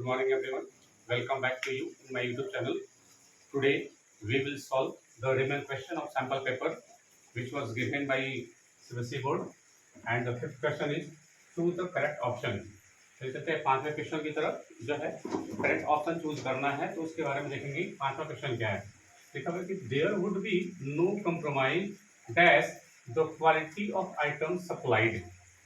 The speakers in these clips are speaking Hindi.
Good morning, everyone. Welcome back to you in my YouTube channel. Today, we will solve the remaining question of sample paper, which was given by CBSE board. And the fifth question is choose the correct option. तो चलते हैं पांचवें क्वेश्चन की तरफ जो है करेक्ट ऑप्शन चूज करना है तो उसके बारे में देखेंगे पांचवा क्वेश्चन क्या है लिखा हुआ है कि there would be no compromise dash the quality of item supplied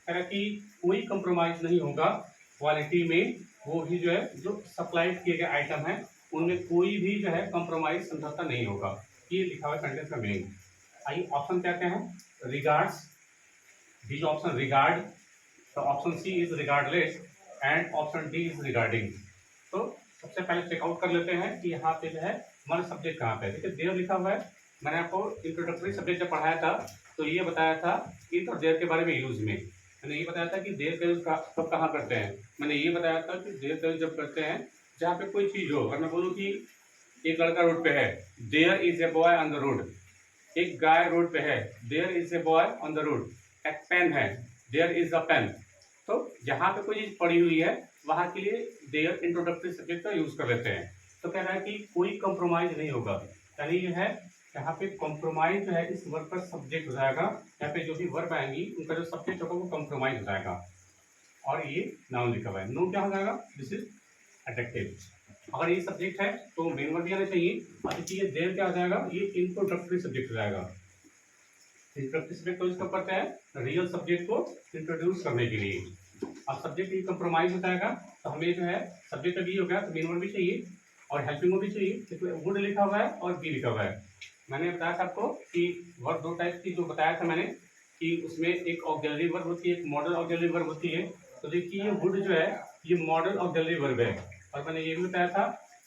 कह कि कोई कंप्रोमाइज नहीं होगा क्वालिटी में वो भी जो है जो सप्लाइड किए गए आइटम है उनमें कोई भी जो है कंप्रोमाइज समझौता नहीं होगा ये लिखा हुआ है सेंटेंस का मीनिंग। आइए ऑप्शन क्या क्या है रिगार्ड्स डी ऑप्शन रिगार्ड तो option C is regardless and option D is regarding. तो सबसे पहले चेकआउट कर लेते हैं कि यहाँ पे जो है हमारा सब्जेक्ट कहाँ पे है। देखिए देयर लिखा हुआ है मैंने आपको इंट्रोडक्टरी सब्जेक्ट जब पढ़ाया था तो ये बताया था इट और देयर के बारे में यूज में मैंने ये बताया था कि देयर का यूज कब कहाँ करते हैं। मैंने ये बताया था कि देयर का यूज जब करते हैं जहाँ पे कोई चीज़ हो अगर मैं बोलूँ कि एक लड़का रोड पे है there is a boy on the road एक गाय रोड पे है there is a boy on the road एक पेन है देयर इज अ पेन। तो जहाँ पे कोई चीज़ पड़ी हुई है वहाँ के लिए देयर इंट्रोडक्टरी सब्जेक्ट का यूज कर लेते हैं। तो कह रहा है कि कोई कंप्रोमाइज नहीं होगा यानी ये है यहाँ पे कॉम्प्रोमाइज जो है इस वर्ब का सब्जेक्ट हो जाएगा यहाँ पे जो भी वर्ब आएंगी उनका जो सब्जेक्ट होगा वो कॉम्प्रोमाइज हो जाएगा और ये नाउन लिखा हुआ है। नो क्या हो जाएगा दिस इज एडजेक्टिव। अगर ये सब्जेक्ट है तो मेन वर्ब भी आना चाहिए और ये देयर क्या हो जाएगा ये इंट्रोडक्टरी सब्जेक्ट हो जाएगा। इंट्रोडक्टरी सब्जेक्ट को यूज करते हैं रियल सब्जेक्ट को इंट्रोड्यूस करने के लिए। अब सब्जेक्ट ये कंप्रोमाइज हो जाएगा तो हमें जो है सब्जेक्ट भी हो गया तो मेन वर्ब भी चाहिए और हेल्पिंग वर्ब भी चाहिए क्योंकि वुड लिखा हुआ है और बी लिखा हुआ है। मैंने बताया था आपको कि वर्ब दो टाइप की जो बताया था मैंने कि उसमें एक ऑक्सिलरी वर्ब होती है एक मॉडल ऑक्सिलरी वर्ब होती है। तो देखिए ये वुड जो है ये मॉडल ऑक्सिलरी वर्ब है और मैंने ये भी बताया था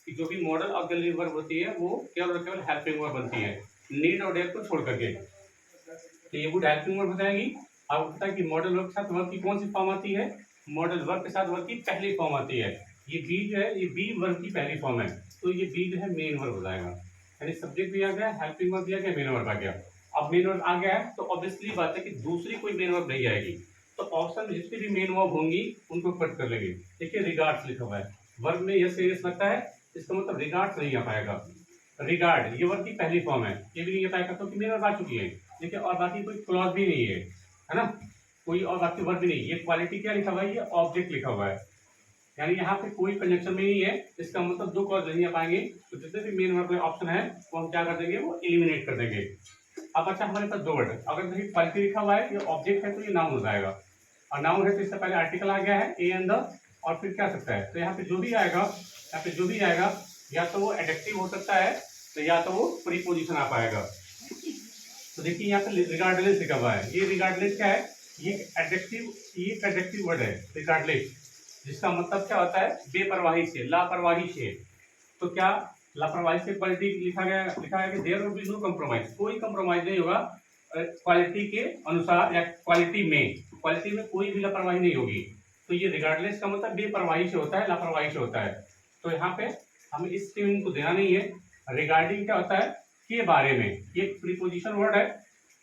कि जो भी मॉडल ऑक्सिलरी वर्ब होती है वो केवल और केवल हेल्पिंग वर्ब बनती है नीड और डेयर को छोड़ करके। तो ये वुड हेल्पिंग वर्ब हो जाएगी। आपको पता है कि मॉडल वर्ब के साथ वर्ब की कौन सी फॉर्म आती है मॉडल वर्ब के साथ वर्ब की पहली फॉर्म आती है। ये बी जो है ये बी वर्ब की पहली फॉर्म है तो ये बी जो है मेन वर्ब हो जाएगा यानी सब्जेक्ट भी आ गया हेल्पिंग वर्ब भी आ गया मेन वर्ब आ गया। अब मेन वर्ब आ गया है तो ऑब्वियसली बात है कि दूसरी कोई मेन वर्ब नहीं आएगी तो ऑप्शन में जितनी भी मेन वर्ब होंगी उनको कट कर लेंगे। देखिए रिगार्ड्स लिखा हुआ है वर्ब में यस यस लगता है इसका मतलब रिगार्ड्स नहीं आ पाएगा। रिगार्ड ये वर्ब की पहली फॉर्म है ये भी नहीं आ पाएगा क्योंकि मेन वर्ब आ चुकी है। देखिए और बाकी कोई क्लॉज भी नहीं है ना कोई और बाकी वर्ब भी नहीं। ये क्वालिटी क्या लिखा हुआ है ये ऑब्जेक्ट लिखा हुआ है यानी यहाँ पे कोई कंजक्शन में नहीं है इसका मतलब दो क्लॉज नहीं आ पाएंगे तो जितने भी मेन वर्ब ऑप्शन है वो हम क्या कर देंगे वो एलिमिनेट कर देंगे। अब अच्छा हमारे पास दो वर्ड अगर देखिए क्वालिटी लिखा हुआ है ये ऑब्जेक्ट है तो ये नाउन हो जाएगा और नाउन है तो इससे पहले आर्टिकल आ गया है ए एंड द और फिर क्या सकता है तो यहाँ पे जो भी आएगा यहाँ पे जो भी आएगा या तो वो एडजेक्टिव हो सकता है तो या तो वो प्रीपोजिशन आ पाएगा। तो देखिए यहाँ पे रिगार्डलेस लिखा हुआ है ये रिगार्डलेस क्या है ये एडजेक्टिव वर्ड है रिगार्डलेस जिसका मतलब क्या होता है बेपरवाही से लापरवाही से। तो क्या लापरवाही से क्वालिटी लिखा है कि there will be no compromise कोई कंप्रोमाइज नहीं होगा क्वालिटी के अनुसार या क्वालिटी में कोई भी लापरवाही नहीं होगी। तो ये रिगार्डलेस का मतलब बेपरवाही से होता है लापरवाही से होता है तो यहाँ पे हमें इस मीनिंग को देना नहीं है। रिगार्डिंग क्या होता है के बारे में ये प्रीपोजिशन वर्ड है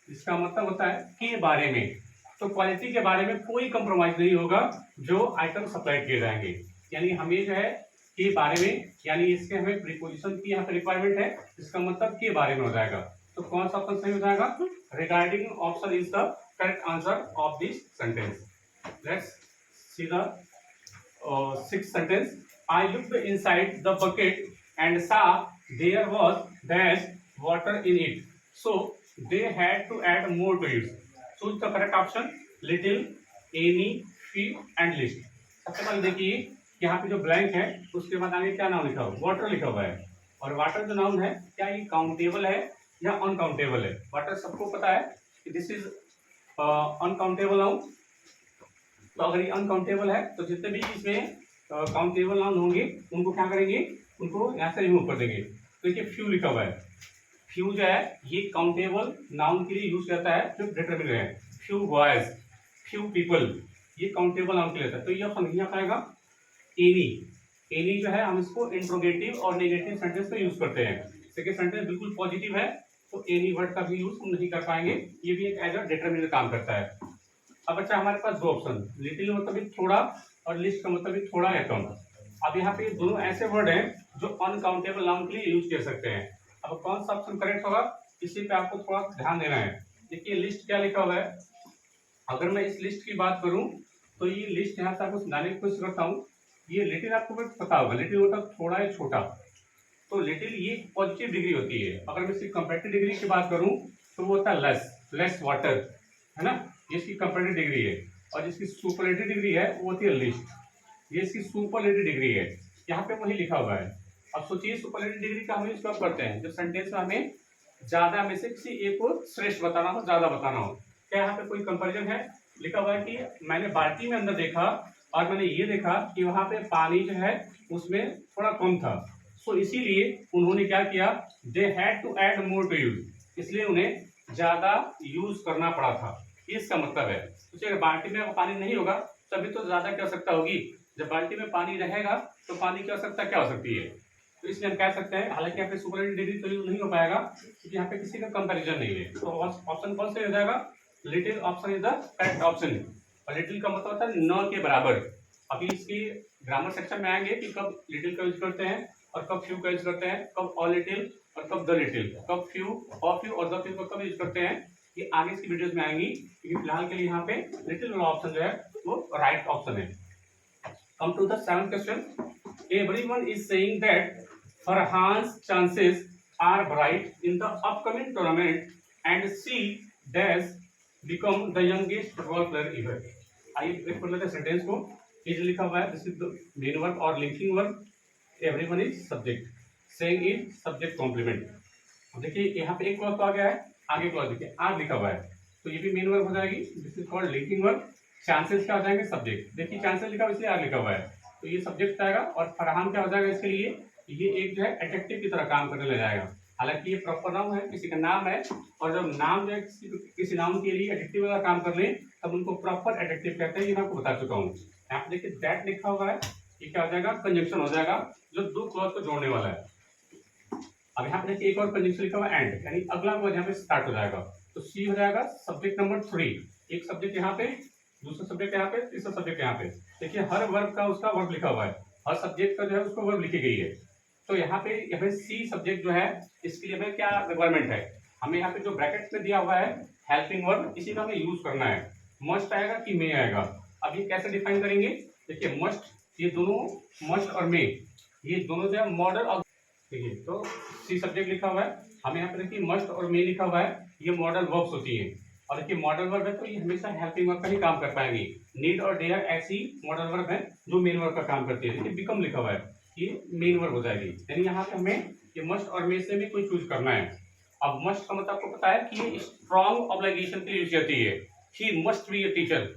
इसका मतलब होता है के बारे में। तो क्वालिटी के बारे में कोई कंप्रोमाइज नहीं होगा जो आइटम सप्लाई किए जाएंगे यानी हमें जो है के बारे में यानी इसके हमें प्रीपोजिशन की यहाँ पे रिक्वायरमेंट है इसका मतलब के बारे में हो जाएगा। तो कौन सा ऑप्शन सही हो जाएगा regarding option is the correct answer of this sentence. Let's see the sixth sentence I looked inside the bucket and saw there was dash water in it so they had to add more to it. Choose the correct option little any few and least। सबसे पहले देखिए यहाँ पे जो ब्लैंक है उसके बाद आगे क्या नाम लिखा हुआ वाटर लिखा हुआ है और वाटर जो नाउन है क्या ये काउंटेबल है या अनकाउंटेबल है। वाटर सबको पता है कि दिस इज अनकाउंटेबल नाउन। तो अगर ये अनकाउंटेबल है तो जितने भी इसमें काउंटेबल नाउन होंगे उनको क्या करेंगे उनको यहाँ से रिमूव कर देंगे। तो देखिए फ्यू लिखा हुआ है फ्यू जो है ये काउंटेबल नाउन के लिए यूज करता है जो डिटरमिनर है फ्यू बॉयज फ्यू पीपल ये काउंटेबल नाउन के लिए होता है। तो ये ऑप्शन नहीं आ पाएगा। एनी जो है हम इसको इंट्रोगेटिव और नेगेटिव सेंटेंस में यूज करते हैं। सेकेंड सेंटेंस बिल्कुल पॉजिटिव है तो एनी वर्ड का भी यूज हम नहीं कर पाएंगे ये भी एक एज अ डिटरमिनर काम करता है। अब अच्छा हमारे पास दो ऑप्शन लिटिल मतलब थोड़ा और लिस्ट का मतलब थोड़ा या कम। अब यहाँ पे दोनों ऐसे वर्ड हैं जो अनकाउंटेबल नाउन के लिए यूज कर सकते हैं। अब कौन सा ऑप्शन करेक्ट होगा, इसी पे आपको थोड़ा ध्यान देना है। देखिए लिस्ट क्या लिखा हुआ है, अगर मैं इस लिस्ट की बात करूं तो ये लिस्ट यहाँ से आपको समझाने की कोशिश करता हूँ। ये लिटिल आपको पता होगा, लिटिल मतलब थोड़ा या छोटा, तो लिटिल ये पॉजिटिव डिग्री होती है। अगर मैं इसकी कंपेरेटिव डिग्री की बात करूं तो वो होता है लेस वाटर, है ना, ये इसकी कंपेरेटिव डिग्री है। और जिसकी सुपरलेटिव डिग्री है वो होती है लिस्ट, ये इसकी सुपरलेटिव डिग्री है। यहाँ पे वही लिखा हुआ है। अब सोचिए सुपरलेटिव डिग्री का हम यूज कब करते हैं, जब सेंटेंस में हमें ज्यादा में से किसी एक को श्रेष्ठ बताना हो, ज्यादा बताना हो। क्या यहाँ पे कोई कंपेरिजन है, लिखा हुआ है कि मैंने बाल्टी में अंदर देखा और मैंने ये देखा कि वहां पे पानी जो है उसमें थोड़ा कम था, सो इसीलिए उन्होंने क्या किया, they had to add more to use, इसलिए उन्हें ज्यादा यूज करना पड़ा था। इसका मतलब है तो अगर बाल्टी में पानी नहीं होगा तभी तो ज्यादा की आवश्यकता होगी, जब बाल्टी में पानी रहेगा तो पानी की आवश्यकता क्या हो सकती है। तो इसलिए हम कह सकते हैं, हालांकि यहाँ पे सुपरलेटिव डिग्री तो यूज नहीं हो पाएगा क्योंकि यहाँ पे किसी का कंपैरिजन नहीं है। तो ऑप्शन कौन से हो जाएगा, little option is the correct option. और लिटिल का मतलब होता है न के बराबर। अभी इसकी ग्रामर सेक्शन में आएंगे कि कब लिटिल का यूज करते हैं और कब फ्यू का यूज करते हैं, कब ऑल लिटिल और कब द लिटिल, कब फ्यू और द फ्यू को कब यूज करते हैं, ये आगे इसकी वीडियोस में आएंगी। क्योंकि फिलहाल के लिए यहाँ पे लिटिल वाला ऑप्शन जो है वो राइट ऑप्शन है। Come to the seventh question, everyone is saying that Farhan's chances are bright in the upcoming tournament and she dash become the youngest football player ever. आइए एक पढ़ लेते हैं सेंटेंस को। ये जो लिखा हुआ है this is the main verb और linking verb, everyone is subject, saying is subject complement. अब देखिए यहाँ पे एक क्लॉज तो आ गया है, आगे क्लॉज देखिए आर लिखा हुआ है, तो ये भी मेन वर्ब हो जाएगी, this is called linking verb. Chances क्या हो जाएंगे, सब्जेक्ट। देखिए चांसेस लिखा हुआ इसलिए आर लिखा हुआ है, तो ये सब्जेक्ट आएगा। और फरहान क्या हो जाएगा इसके लिए, ये एक जो है एडजेक्टिव की तरह काम करने लग जाएगा। हालांकि ये प्रॉपर नाउन है, किसी का नाम है, और जब नाम जो है किसी नाउन के लिए एडजेक्टिव वाला काम कर ले तब उनको प्रॉपर एडजेक्टिव कहते हैं। ये मैं आपको बता चुका हूँ। यहाँ पे देखिए दैट लिखा हुआ है, ये क्या हो जाएगा, कंजंक्शन हो जाएगा जो दो क्लॉज को जोड़ने वाला है। अब यहाँ पे देखिए एक और कंजंक्शन लिखा हुआ है एंड, यानी अगला वर्ड यहाँ पे स्टार्ट हो जाएगा। तो सी हो जाएगा सब्जेक्ट नंबर 3, एक सब्जेक्ट यहाँ पे, दूसरा सब्जेक्ट यहाँ पे, तीसरा सब्जेक्ट यहाँ पे। देखिए हर वर्ब का उसका वर्ब लिखा हुआ है, हर सब्जेक्ट का जो है उसको वर्ब लिखी गई है। तो यहाँ पे सी सब्जेक्ट जो है इसके लिए हमें क्या रिक्वायरमेंट है, हमें यहाँ पे जो ब्रैकेट में दिया हुआ है हेल्पिंग वर्ब, इसी का हमें यूज करना है। मस्ट आएगा कि मे आएगा, अब ये कैसे डिफाइन करेंगे, देखिए मस्ट, ये दोनों मस्ट और मे, ये दोनों जो है मॉडल ऑफ, देखिए तो सी सब्जेक्ट लिखा हुआ है, हमें यहाँ पे देखिए मस्ट और मे लिखा हुआ है, ये मॉडल वर्ब्स होती है। और देखिए मॉडल वर्ब है तो ये हमेशा हेल्पिंग वर्ब का ही काम कर पाएंगे। नीड और डेयर ऐसी मॉडल वर्ब है जो मेन वर्ब का काम करती है। देखिए बिकम लिखा हुआ है, ये मेन वर्ब हो जाएगी, यानी यहाँ पे हमें ये मस्ट और मे से भी कोई चूज करना है। अब मस्ट का मतलब आपको पता है कि ये स्ट्रॉन्ग ऑब्लिगेशन के लिए यूज होती है। He must be a teacher,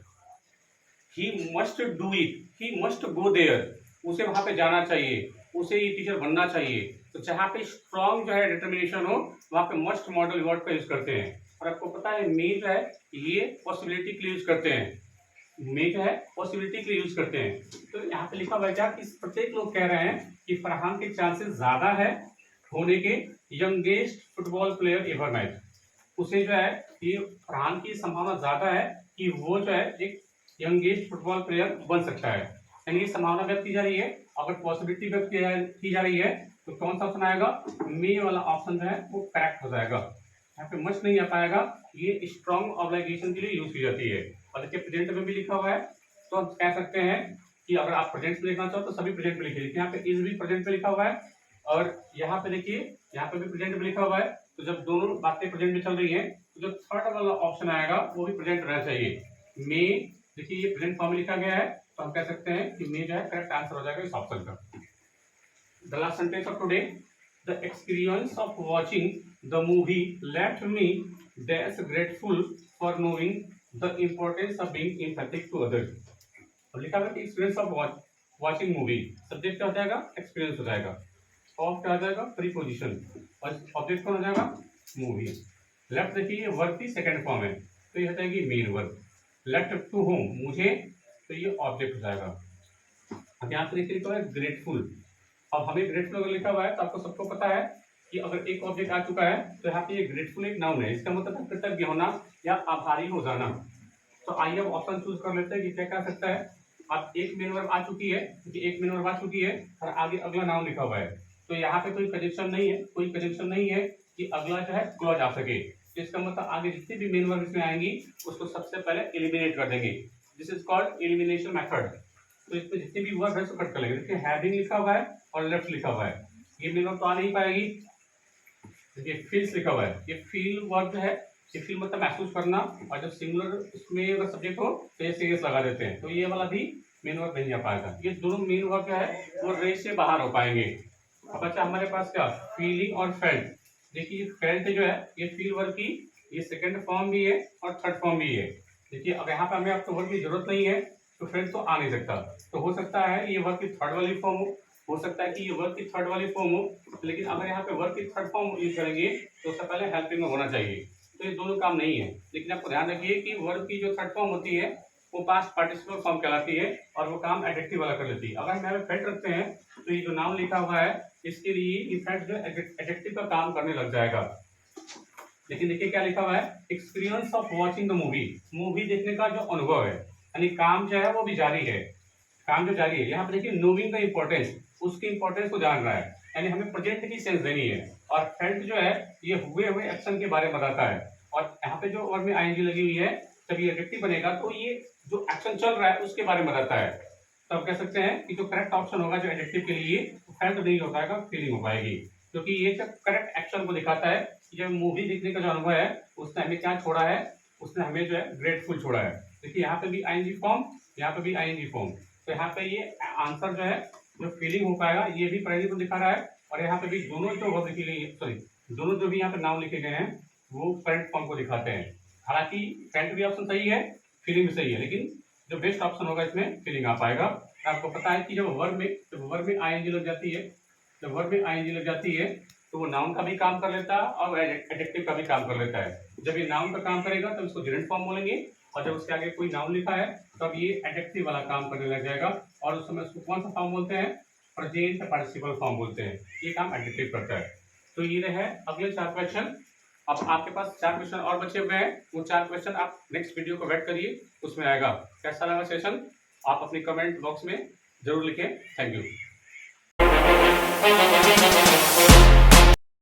he must do it, he must go there, उसे वहां पे जाना चाहिए, उसे ये टीचर बनना चाहिए। तो जहाँ पे स्ट्रॉन्ग जो है डिटर्मिनेशन हो वहां पे मस्ट मॉडल वर्ड का यूज करते हैं। और आपको पता है मे जो है ये पॉसिबिलिटी के लिए यूज करते हैं, मे जो है पॉसिबिलिटी के लिए यूज करते हैं। तो यहाँ पे लिखा हुआ है क्या, इस प्रत्येक लोग कह रहे हैं कि फरहान के चांसेस ज्यादा है होने के youngest football player ever match, उसे जो है ये फरहान की संभावना ज्यादा है कि वो जो है एक यंगेस्ट फुटबॉल प्लेयर बन सकता है, यानी ये संभावना व्यक्त की जा रही है। अगर पॉसिबिलिटी व्यक्त की जा रही है तो कौन सा ऑप्शन आएगा, मे वाला ऑप्शन जो है वो करेक्ट हो जाएगा। यहाँ पे मस्ट नहीं आ पाएगा, ये स्ट्रॉन्ग ऑब्लिगेशन के लिए यूज की जाती है। और देखिए प्रेजेंट में भी लिखा हुआ है, तो हम कह सकते हैं कि अगर आप प्रेजेंट में लिखना चाहो तो सभी प्रेजेंट में लिखिए। यहाँ पे इज भी प्रेजेंट में लिखा हुआ है और यहाँ पे देखिए यहाँ पे भी प्रेजेंट में लिखा हुआ है। तो जब दोनों बातें प्रेजेंट में चल रही हैं तो जो थर्ड वाला ऑप्शन आएगा वो भी प्रेजेंट रहना चाहिए। मे, देखिए ये प्रेजेंट फॉर्म में लिखा गया है, तो हम कह सकते हैं कि मे जो है करेक्ट आंसर हो जाएगा इस ऑप्शन का। The last sentence of today, the experience of watching the movie left me dash grateful for knowing the importance of being empathic to others। और लिखा हुआ है experience of watching movie, subject क्या हो जाएगा, एक्सपीरियंस हो जाएगा, ऑफ क्या हो जाएगा, प्रीपोजिशन, और ऑब्जेक्ट कौन हो जाएगा, मूवी। लेफ्ट देखिए वर्ब की सेकंड फॉर्म है तो ये हो जाएगी main verb. Left to home, मुझे, तो ये ऑब्जेक्ट हो जाएगा। अब यहाँ पे देखिए लिखा है ग्रेटफुल। अब हमें ग्रेटफुल अगर लिखा हुआ है तो आपको सबको पता है कि अगर एक ऑब्जेक्ट आ चुका है तो यहाँ पे ये ग्रेटफुल एक नाउन है, इसका मतलब है कृतज्ञ होना या आभारी हो जाना। तो आइए अब ऑप्शन चूज कर लेते हैं कि क्या कह सकता है। अब एक मेन वर्ब आ चुकी है, क्योंकि एक मेन वर्ब आ चुकी है और आगे अगला नाउन लिखा हुआ है, तो यहाँ पे कोई कंजंक्शन नहीं है, कोई कंजंक्शन नहीं है कि अगला जो है क्लॉज आ सके। तो इसका मतलब आगे जितनी भी मेन वर्ब इसमें आएंगी उसको सबसे पहले एलिमिनेट कर देंगे। This is called elimination method. तो इसमें जितनी भी वर्ब है उसको कट कर लेंगे। देखिए हैविंग लिखा हुआ है और लेफ्ट लिखा हुआ है, ये मेन वर्ब तो आ नहीं पाएगी। देखिए फील्स लिखा हुआ है, ये फील वर्ब है, ये फील मतलब महसूस करना, और जब सिंगुलर उसमें अगर सब्जेक्ट हो तो ये सीएस लगा देते हैं, तो ये वाला भी मेन वर्ब नहीं आ पाएगा। ये दोनों मेन वर्ब जो है वो रेस से बाहर हो पाएंगे। अब अच्छा हमारे पास क्या फीलिंग और फेल्ट। देखिए फेल्ट जो है ये फील वर्ब की ये सेकंड फॉर्म भी है और थर्ड फॉर्म भी है। देखिए अब यहाँ पे हमें आपको वर्ब की जरूरत नहीं है तो फेल्ट तो आ नहीं सकता, तो हो सकता है ये वर्ब की थर्ड वाली फॉर्म हो सकता है कि ये वर्ब की थर्ड वाली फॉर्म हो, लेकिन अगर यहाँ पे वर्ब की थर्ड फॉर्म यूज करेंगे तो उससे पहले हेल्पिंग में होना चाहिए, तो ये दोनों काम नहीं है। लेकिन आपको ध्यान रखिए कि वर्ब की जो थर्ड फॉर्म होती है वो पास्ट पार्टिसिपल फॉर्म कहलाती है और वो काम एडजेक्टिव वाला कर लेती है। अगर हम यहाँ पे फेल्ट रखते हैं तो ये जो नाउन लिखा हुआ है इसके लिए इनफैक्ट जो एडजेक्टिव का काम करने लग जाएगा। लेकिन देखिए क्या लिखा हुआ है, experience of watching the movie, movie देखने का जो अनुभव है, यानी काम जो है वो भी जारी है, काम जो जारी है। यहाँ पे देखिए नोइंग का इंपॉर्टेंस, उसकी इंपॉर्टेंस को जान रहा है, यानी हमें प्रेजेंट की सेंस देनी है। और फेल्ट जो है ये हुए हुए एक्शन के बारे में बताता है, और यहाँ पे जो वर्ब में आईएनजी लगी हुई है जब ये एडजेक्टिव बनेगा तो ये जो एक्शन चल रहा है उसके बारे में बताता है। तो आप कह सकते हैं कि जो करेक्ट ऑप्शन होगा जो एडजेक्टिव के लिए फेल्ट नहीं हो पाएगा, फीलिंग हो पाएगी, क्योंकि ये जब करेक्ट एक्शन को दिखाता है कि जब मूवी देखने का जो अनुभव है उसने हमें क्या छोड़ा है, उसने हमें जो है ग्रेटफुल छोड़ा है। देखिए यहाँ पे भी आईएनजी फॉर्म, यहाँ पे भी आईएनजी फॉर्म, तो यहाँ पे ये आंसर जो है जो फीलिंग हो पाएगा ये भी प्रेजेंट को दिखा रहा है, और यहाँ पे भी दोनों जो वर्ब लिखी गई है, सॉरी दोनों जो भी यहाँ पे नाउन लिखे गए हैं वो करंट फॉर्म को दिखाते हैं। हालांकि करंट भी ऑप्शन सही है, फीलिंग भी सही है, लेकिन जो बेस्ट ऑप्शन होगा इसमें फीलिंग आ पाएगा। आपको पता है कि जब वर्ब में आईएनजी लग जाती है, जब वर्ब में आईएनजी लग जाती है तो वो नाउन का भी काम कर लेता है और एडजेक्टिव का भी काम कर लेता है। जब ये नाउन का काम करेगा तो इसको जेरेंट फॉर्म बोलेंगे, और जब उसके आगे कोई नाउन लिखा है तब ये एडजेक्टिव वाला काम करने लग जाएगा, और उस समय उसको कौन सा फॉर्म बोलते हैं, प्रेजेंट पार्टिसिपल फॉर्म बोलते हैं। ये काम एडजेक्टिव करता है। तो ये रहे अगले 4 क्वेश्चन। अब आपके पास 4 क्वेश्चन और बचे हुए हैं, वो 4 क्वेश्चन आप नेक्स्ट वीडियो को वेट करिए, उसमें आएगा। कैसा लगा सेशन आप अपनी कमेंट बॉक्स में जरूर लिखें। Thank you.